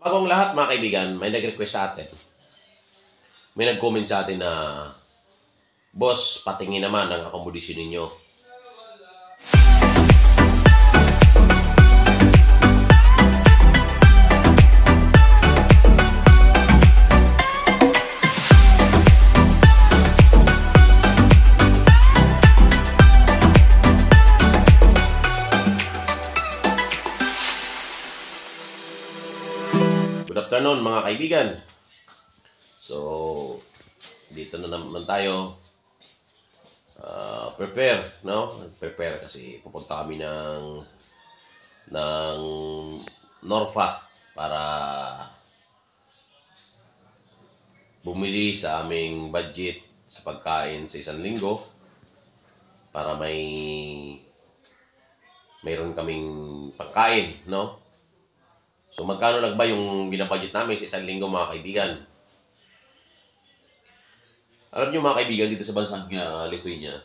Bagong lahat mga kaibigan, may nag-request sa atin. May nag-comment sa atin na, "Boss, patingin naman ang akomodasyon ninyo." Good afternoon mga kaibigan. So, dito na naman tayo. Prepare, no? Prepare kasi pupunta kami ng Norfa para bumili sa aming budget sa pagkain sa isang linggo para mayroon kaming pagkain, no? So, magkano lang ba yung binabudget namin sa isang linggo mga kaibigan? Alam nyo mga kaibigan, dito sa bansang Lithuania,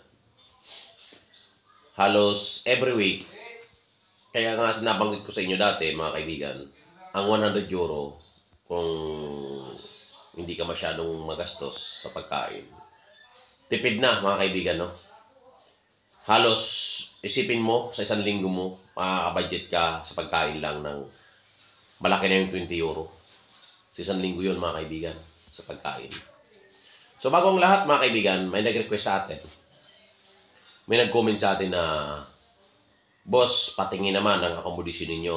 halos every week, kaya nga sinabanggit ko sa inyo dati mga kaibigan, ang 100 euro kung hindi ka masyadong magastos sa pagkain. Tipid na mga kaibigan, no? Halos isipin mo sa isang linggo mo, makaka-budget ka sa pagkain lang ng malaki na yung 20 euro. Sa isang linggo yun mga kaibigan, sa pagkain. So bagong lahat mga kaibigan, may nag-request sa atin. May nag-comment sa atin na, "Boss, patingin naman ang akomodasyon ninyo."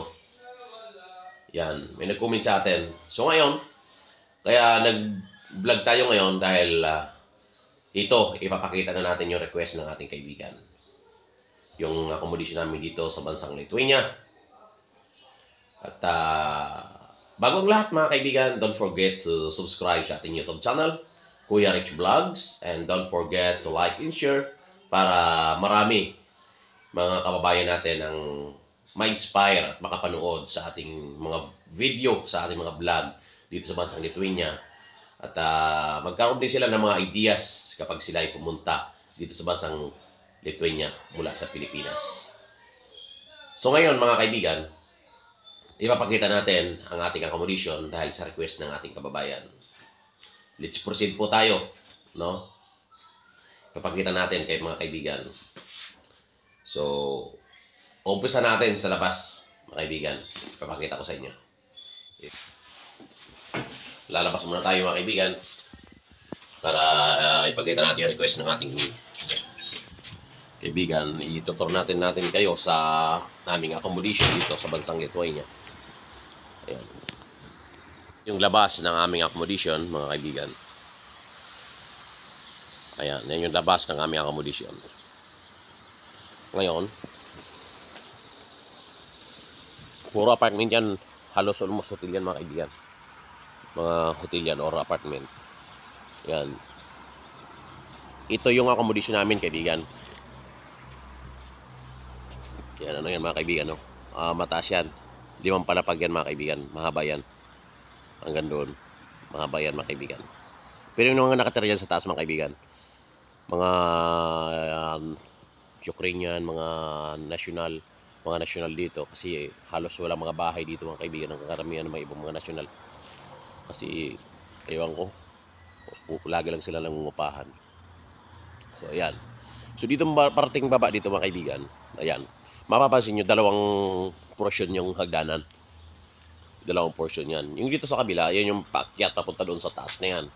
Yan, may nag-comment sa atin. So ngayon, kaya nag-vlog tayo ngayon dahil ito, ipapakita na natin yung request ng ating kaibigan. Yung akomodasyon namin dito sa bansang Lithuania. At bagong lahat mga kaibigan, don't forget to subscribe sa ating YouTube channel, Kuya Rich Vlogs, and don't forget to like and share para marami mga kababayan natin ang ma-inspire at makapanood sa ating mga video, sa ating mga vlog dito sa bansang Lithuania. At magkaroon din sila ng mga ideas kapag sila ay pumunta dito sa bansang Lithuania mula sa Pilipinas. So ngayon mga kaibigan, ipapakita natin ang ating accommodation dahil sa request ng ating kababayan. Let's proceed po tayo, no? Ipapakita natin kay mga kaibigan. So, umpisa natin sa labas, mga kaibigan. Ipapakita ko sa inyo. Lalabas muna tayo mga kaibigan para ipakita natin yung request ng ating kaibigan. Itutur natin kayo sa aming accommodation dito sa bansang Lithuania. Ayan. Yung labas ng aming accommodation, mga kaibigan. Ayan, yan yung labas ng aming accommodation. Ngayon, puro apartment yan. Halos almost hotel yan, mga kaibigan. Mga hotel yan or apartment. Ayan. Ito yung accommodation namin, kaibigan. Yan, ano yan, mga kaibigan, no? Mataas yan. 5 palapag yan mga kaibigan, mahaba yan hanggang doon, mahaba yan mga kaibigan. Pero yung mga nakatira dyan sa taas mga kaibigan, mga Ukrainian, mga national dito, kasi halos wala mga bahay dito mga kaibigan, ang karamihan ng mga ibang mga national, kasi ewan ko, lagi lang sila nangungupahan. So ayan, so dito parating baba dito mga kaibigan, ayan, mapapansin nyo, 2 portion yung hagdanan. 2 portion yan. Yung dito sa kabila, yan yung paakyat papunta doon sa taas na yan.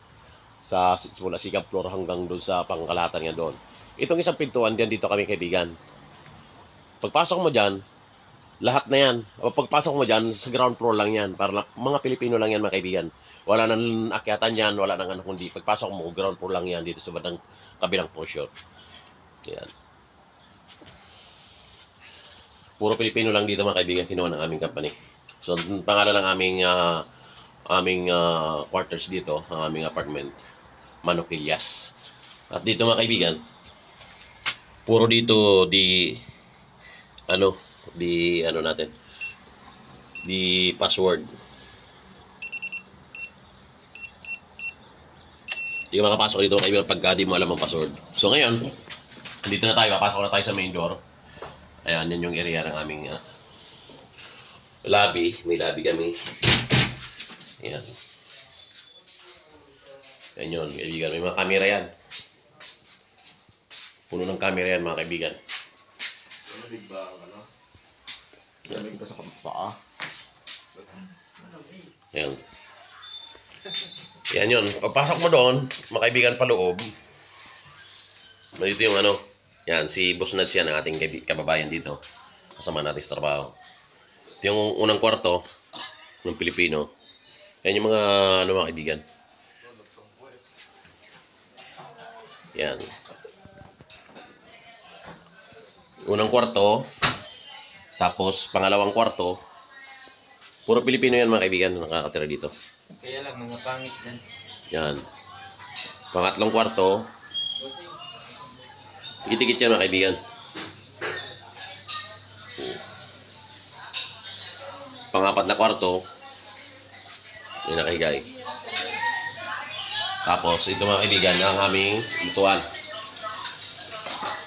Mula second floor hanggang doon sa pangkalahatan yan doon. Itong isang pintuan, dito kami kaibigan. Pagpasok mo dyan, lahat na yan. Pagpasok mo dyan, sa ground floor lang yan. Para mga Pilipino lang yan mga kaibigan. Wala nang akyatan yan, wala nang kundi. Pagpasok mo, ground floor lang yan dito sa kabilang portion. Yan. Puro Pilipino lang dito mga kaibigan, kinuha ng aming company. So, pangalan ng aming quarters dito, ang aming apartment, Manokillas. At dito mga kaibigan, puro dito di password. Hindi ka makapasok dito kaibigan pagka di mo alam ang password. So ngayon, dito na tayo, papasok na tayo sa main door. Ayan, yan yung area ng aming lobby. May lobby kami. Yan. Yan yun, kaibigan. May mga camera yan. Puno ng camera yan, mga kaibigan. Malamig ba ang ano? Malamig ba sa paa? Yan. Yan yun. Pagpasok mo doon, mga kaibigan pa loob. Dito yung ano. Yan, si Boss Nads yan, ang ating kababayan dito. Kasama natin sa trabaho. Ito yung unang kwarto ng Pilipino. Yan yung mga, ano mga kaibigan. Yan. Unang kwarto. Tapos, pangalawang kwarto. Puro Pilipino yan mga kaibigan na nakakatira dito. Kaya lang, mga pangit dyan. Yan. Pangatlong kwarto. Itikit yan mga kaibigan. Pangapat na kwarto. Yung nakahigay. Tapos, ito mga kaibigan, ang aming lutuan.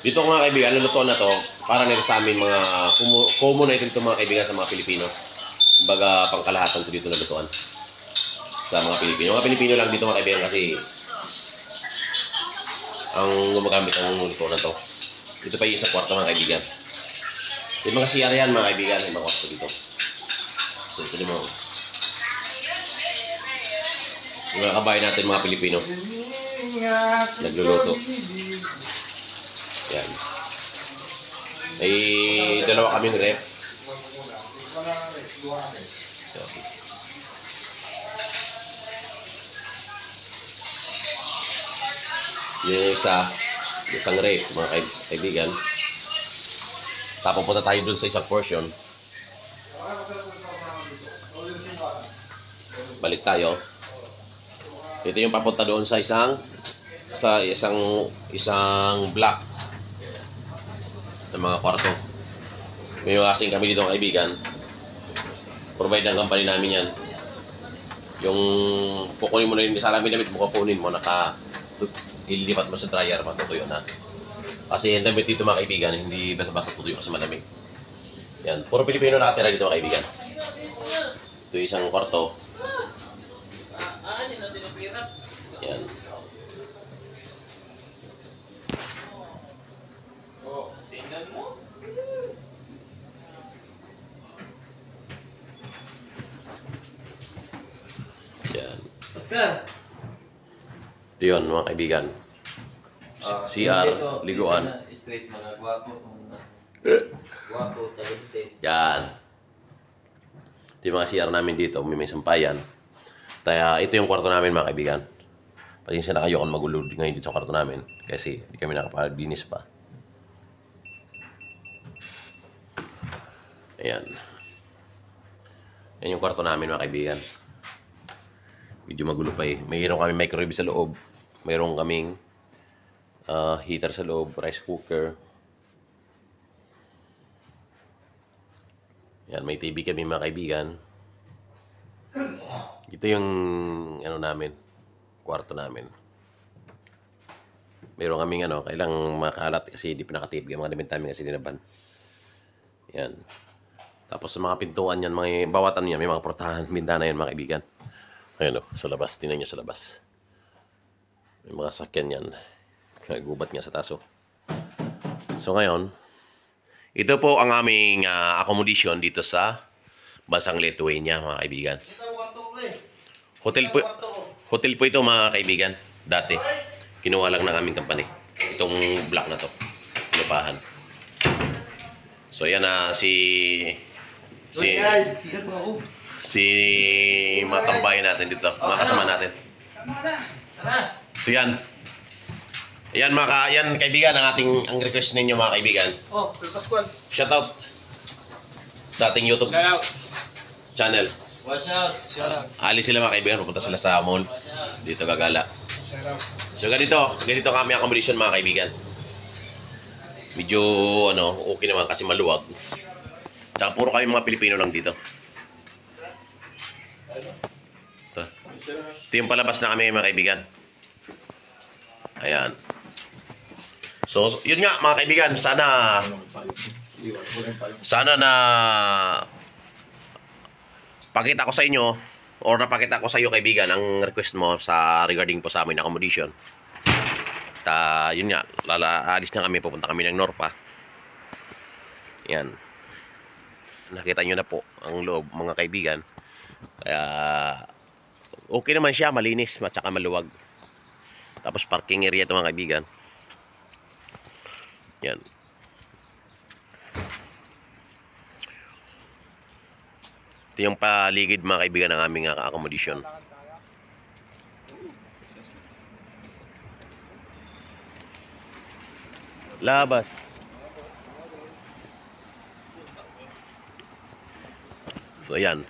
Dito mga kaibigan, ang lutuan na to, para nila sa amin mga common na ito mga kaibigan sa mga Pilipino. Kumbaga, pangkalahatan ko dito na lutuan. Sa mga Pilipino. Mga Pilipino lang dito mga kaibigan kasi ang gumagamit ang luto na to. Ito pa yung isa kwarto mga kaibigan. Yung mga CR yan mga kaibigan, yung mga kwarto dito. So ito naman. Yung mga kabayan natin mga Pilipino. Nagluluto. Yan. Ay dalawa kaming ref. Yung isang ref, mga kaibigan. Tapos punta tayo dun sa isang portion. Balik tayo. Ito yung papunta doon sa isang block sa mga kwarto. May kasing kami dito kaibigan. Provide ng company namin yan. Yung kukunin mo na rin sa alamin damit mo, kukunin mo, ililipat mo sa dryer, matutuyo na. Kasi yung damit dito mga kaibigan, hindi basta-basta tutuyo kasi malamig. Yan, puro Pilipino nakatira dito mga kaibigan. Ito yung isang kwarto. Yan. Tingnan mo. Yan. Oscar! Ito yun mga kaibigan. CR, liguan. Straight mga gwapo. Gwapo, talented. Yan. Ito yung mga CR namin dito. May sampayan. Kaya ito yung kwarto namin mga kaibigan. Pasensya na kayo kung magulo ngayon dito sa kwarto namin. Kasi hindi kami nakapalinis pa. Ayan. Yan yung kwarto namin mga kaibigan. Medyo magulo pa eh. Mayroon kami microwave sa loob. Mayroon kaming heater sa loob, rice cooker. Yan, may TV kami mga kaibigan. Ito yung ano namin, kwarto namin. Mayroon kaming kailang makalat kasi di pinakatip yung mga damit namin kasi dinaban. Yan. Tapos sa mga pintuan yan, mga bawatan yan, may mga portahan, bintana yan mga kaibigan. Ayun sa labas. Tingnan nyo sa labas. May mga sakyan yan. Gubat nga sa taso. So ngayon, ito po ang aming accommodation dito sa Bansang Lithuania mga kaibigan. Hotel po ito mga kaibigan. Dati. Kinuha lang ng aming company. Itong block na to. Lupahan. So yan si mga tambayan natin dito, mga kasama natin. So yan. Yan yan kaibigan ang request ninyo mga kaibigan. Oh, Pascual. Shout out sa ating YouTube channel. Watch out! Alis sila mga kaibigan, pupunta sila sa mall. Dito gagala. So ganito kami accommodation mga kaibigan. Medyo okay naman kasi maluwag. Tsaka puro kami mga Pilipino lang dito. Ito yung palabas na kami mga kaibigan. Ayan. So, yun nga mga kaibigan, sana na pakita ko sa inyo or napakita ko sa iyo kaibigan ang request mo sa regarding po sa amin accommodation. Yun nga, alis na kami, pupunta kami ng Norpa. Yan. Nakita nyo na po ang loob mga kaibigan. Kaya okay naman siya, malinis at saka maluwag. Tapos parking area ito mga kaibigan. Yan. Ito yung paligid mga kaibigan ng aming accommodation. Labas. So ayan.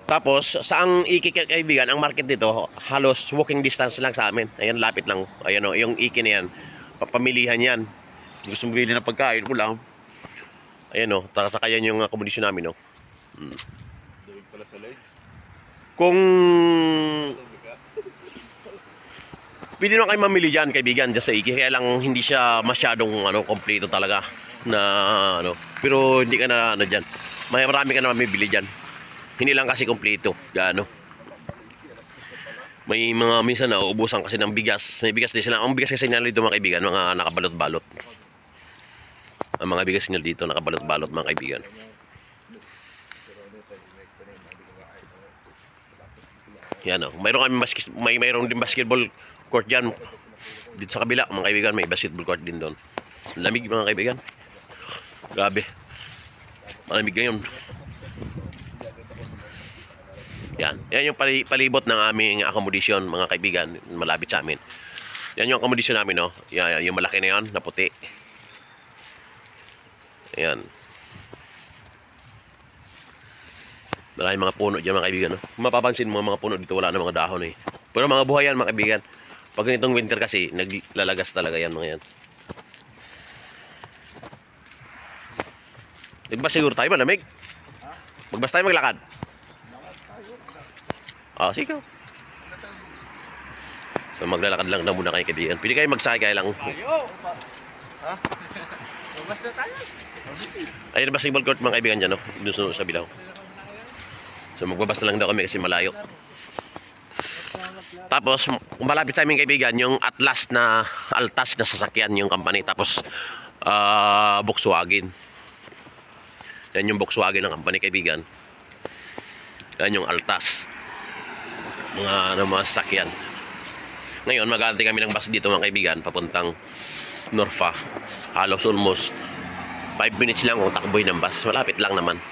Tapos saang Iki kaibigan, ang market dito halos walking distance lang sa amin. Ayan, lapit lang. Ayan o, yung Iki na yan. Papamilihan yan. Gusto mo bilhin ng pagkain mo lang. Ayan o, saka yan yung accommodation namin o. Dawig pala sa legs. Kung pwede naman kayo mamili dyan kaibigan dyan sa Iki, kaya lang hindi siya masyadong kompleto talaga na pero hindi ka na dyan, marami ka na mamibili dyan, hindi lang kasi kompleto gaano. May mga minsan na uubusan kasi ng bigas, may bigas din sila, ang bigas kasi nila dito mga kaibigan, mga nakabalot-balot, ang mga bigas nila dito nakabalot-balot mga kaibigan. Yan o, mayroon din basketball court dyan. Dito sa kabila mga kaibigan, may basketball court din doon. Lamig mga kaibigan. Grabe. Malamig ngayon. Yan. Yan yung palibot ng aming accommodation mga kaibigan. Malapit sa amin. Yan yung accommodation namin no. Yan, yung malaki na yan, na puti. Ayan. Maraming mga puno dyan mga kaibigan. No? Mapapansin mo mga puno dito, wala na mga dahon eh. Pero mga buhay yan mga kaibigan. Pag ganitong winter kasi, naglalagas talaga yan mga yan. Nagbas siguro tayo, malamig. Magbas tayo maglakad. Sige. So maglalakad lang na muna kayo kaibigan. Pwede kayo magsakay kaya lang. Ha? Magbas na tayo. Ayun ang basketball court mga kaibigan dyan. No? Doon sa Bilaw. So magbabas na lang daw kami kasi malayo. Tapos malapit sa aming kaibigan yung Atlas na Altas na sasakyan yung company. Tapos Volkswagen. Yan yung Volkswagen ng company kaibigan. Yan yung Altas. Mga sasakyan. Ngayon mag-aantay kami ng bus dito mga kaibigan papuntang Norfa. Halos almost 5 minutes lang kung takboy ng bus. Malapit lang naman.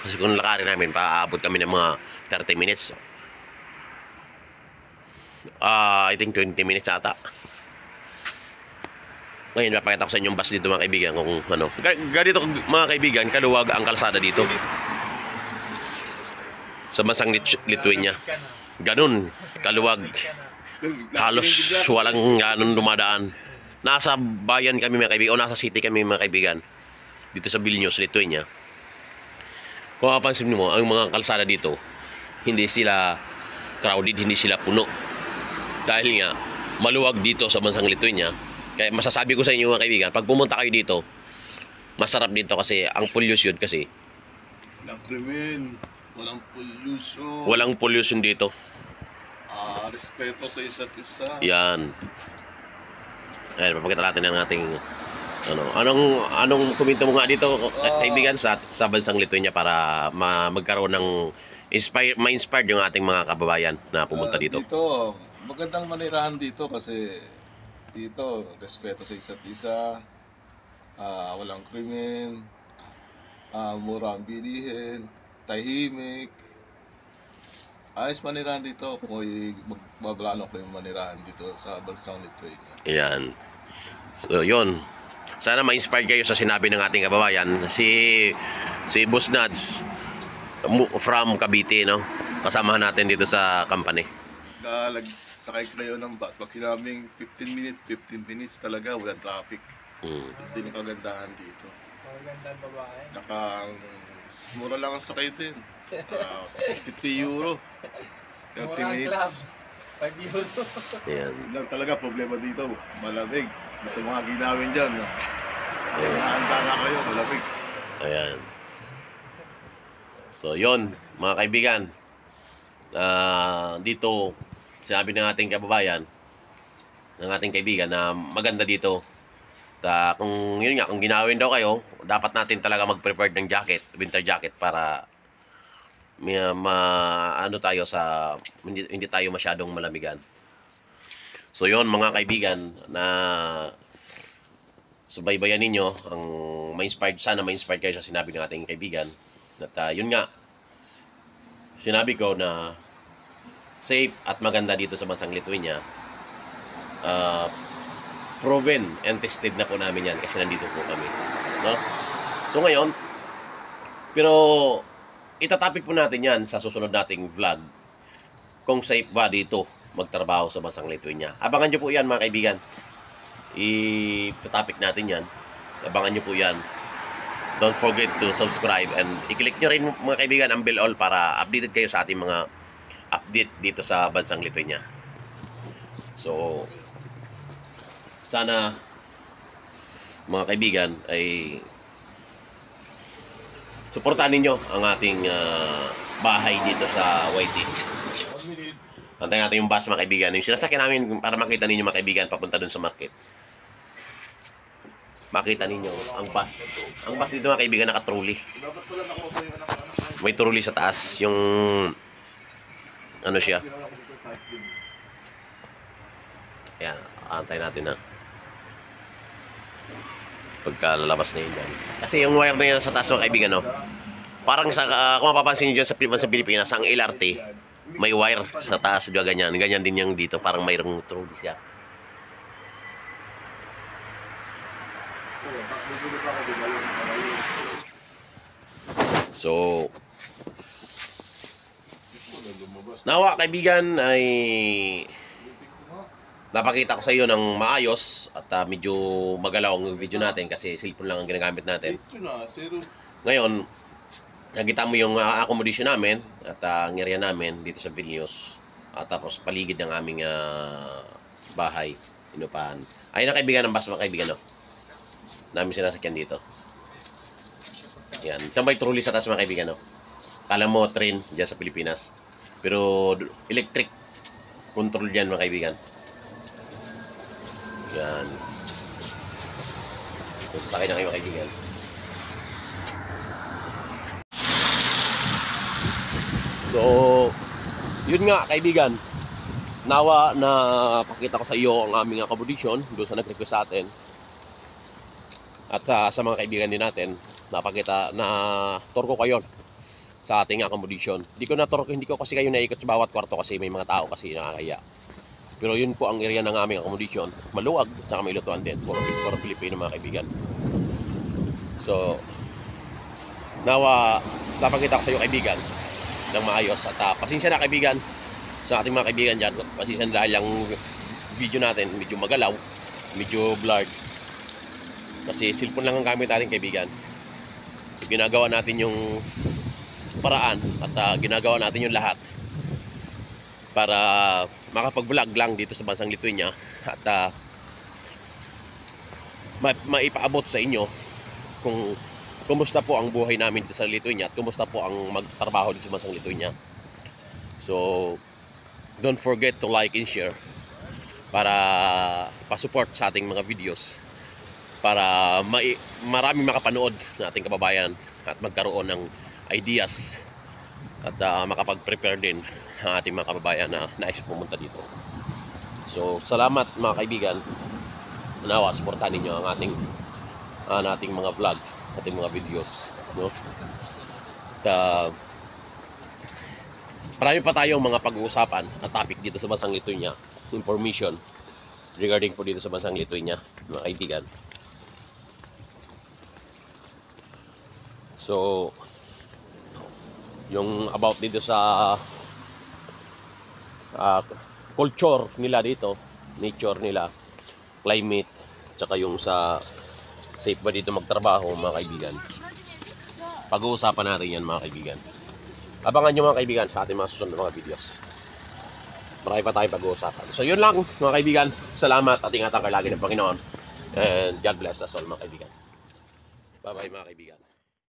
Kasi kung lakarin namin, paaabot kami ng mga 30 minutes. I think 20 minutes ata. Ngayon, mapakita ko sa inyo yung bus dito mga kaibigan. Kung ano. Ganito mga kaibigan, kaluwag ang kalsada dito. Sa bansang Lithuania. Ganun, kaluwag. Halos walang ganun dumadaan. Nasa bayan kami mga kaibigan, o nasa city kami mga kaibigan. Dito sa Vilnius, Lithuania. Kung mapapansin mo, ang mga kalsada dito, hindi sila crowded, hindi sila puno. Dahil nga, maluwag dito sa bansang Lithuania. Kaya masasabi ko sa inyo mga kaibigan, pag pumunta kayo dito, masarap dito kasi ang pollution kasi. Walang krimen, walang pollution. Walang pollution dito. Respeto sa isa't isa. Yan. Ayan, papakita natin ang ating anong komento mo nga dito kaibigan sa bansang Lithuania para magkaroon ng ma-inspired yung ating mga kababayan na pumunta dito. Dito, magandang manirahan dito kasi dito, respeto sa isa't isa, walang krimen, mura ang bilihin, tahimik. Ayos manirahan dito kung magbablano ko yung manirahan dito sa bansang Lithuania. Ayan. So, yun. Sana ma-inspired kayo sa sinabi ng ating kababayan. Si Boss Nads from Cavite, no? Kasamahan natin dito sa company. Sakay kayo ng bus. Pag sinabing 15 minutes talaga, walang traffic. Hindi yung kagandahan dito. Magandang babae. Mura lang ang sakay din. 63 euro. 30 minutes. 5 euro. Ayan. Yun lang talaga problema dito. Malamig. Sa mga ginawin dyan. Handa na kayo, malamig. Ayan. So, yun, mga kaibigan. dito, sinabi ng ating kababayan, ng ating kaibigan na maganda dito. Kung yun nga, kung ginawin daw kayo, dapat natin talaga mag-prepare ng jacket, winter jacket para ano tayo sa hindi tayo masyadong malamigan. So yun mga kaibigan, na subaybayan ninyo ang sana ma-inspired kayo sa sinabi ng ating kaibigan. At yun nga, sinabi ko na safe at maganda dito sa bansang Lithuania. Proven and tested na po namin yan kasi nandito po kami, no? So ngayon, pero itatopic po natin yan sa susunod nating vlog kung safe ba dito magtrabaho sa bansang Lithuania. Abangan nyo po yan mga kaibigan. Itatopic natin yan. Abangan nyo po yan. Don't forget to subscribe and i-click nyo rin mga kaibigan ang bell all para updated kayo sa ating mga update dito sa bansang Lithuania. So sana mga kaibigan ay suportahan ninyo ang ating bahay dito sa YT. Antayin natin yung bus mga kaibigan. Yung sinasakyan namin para makita ninyo mga kaibigan papunta dun sa market. Makita ninyo ang bus. Ang bus dito mga kaibigan naka-trolley. May trolley sa taas. Yung ano siya. Ayan, antayin natin na pagkalalabas na yun dyan. Kasi yung wire na yan sa taas mga kaibigan, no? Parang kung mapapansin nyo dyan sa Pilipinas, ang LRT, may wire sa taas, diba, ganyan. Ganyan din yung dito, parang mayroong trolley siya. So, nawa kaibigan ay napakita ko sa iyo ng maayos at medyo magalaw ang video natin kasi cellphone lang ang ginagamit natin. Ngayon, nakita mo yung accommodation namin at ang area namin dito sa Vilnius. Tapos paligid ng aming bahay, inupahan. Ayun ang kaibigan ng bus mga kaibigan, no? Namin sinasakyan dito. Yan. Tambay trolley sa taas mga kaibigan, no? Kala mo train dyan sa Pilipinas. Pero electric control dyan mga kaibigan. Yan. Sakay na kayo mga kaibigan. So, yun nga kaibigan. Nawa na pakita ko sa iyo ang aming accommodation doon sa nag-request sa atin. At sa mga kaibigan din natin, napakita na tour ko kayo sa ating accommodation. Hindi ko kasi kayo naikot sa bawat kwarto kasi may mga tao kasi nakakaya. Pero yun po ang area ng aming accommodation. Maluwag at saka may lutuan din. Puro Pilipino mga kaibigan. So, nawa napakita ko sa iyo kaibigan ng maayos. At pasensya na kaibigan sa ating mga kaibigan dyan. Pasensya na dahil ang video natin medyo magalaw, medyo blurred. Kasi cellphone lang ang gamit natin kaibigan. So ginagawa natin yung paraan at ginagawa natin yung lahat para makapag-vlog lang dito sa bansang Lithuania at maipaabot sa inyo kung kumusta po ang buhay namin dito sa Lithuania at kumusta po ang magtrabaho dito sa bansang Lithuania. So don't forget to like and share para pa-support sa ating mga videos para maraming makapanood ng ating kababayan at magkaroon ng ideas at makapag-prepare din ang ating mga kababayan na nais pumunta dito. So, salamat mga kaibigan. Nawa, supportan ninyo ang ating mga vlog, ating mga videos, no? At marami pa tayong mga pag-uusapan at topic dito sa bansang Lithuania, information regarding po dito sa bansang Lithuania, mga kaibigan. So, yung about dito sa culture nila dito, nature nila, climate, tsaka yung sa safe ba dito magtrabaho mga kaibigan. Pag-uusapan natin yan mga kaibigan. Abangan nyo mga kaibigan sa ating mga susunod na mga videos. Marami pa tayong pag-uusapan. So yun lang mga kaibigan. Salamat at ingatan kayo lagi ng Panginoon. And God bless us all mga kaibigan. Bye bye mga kaibigan.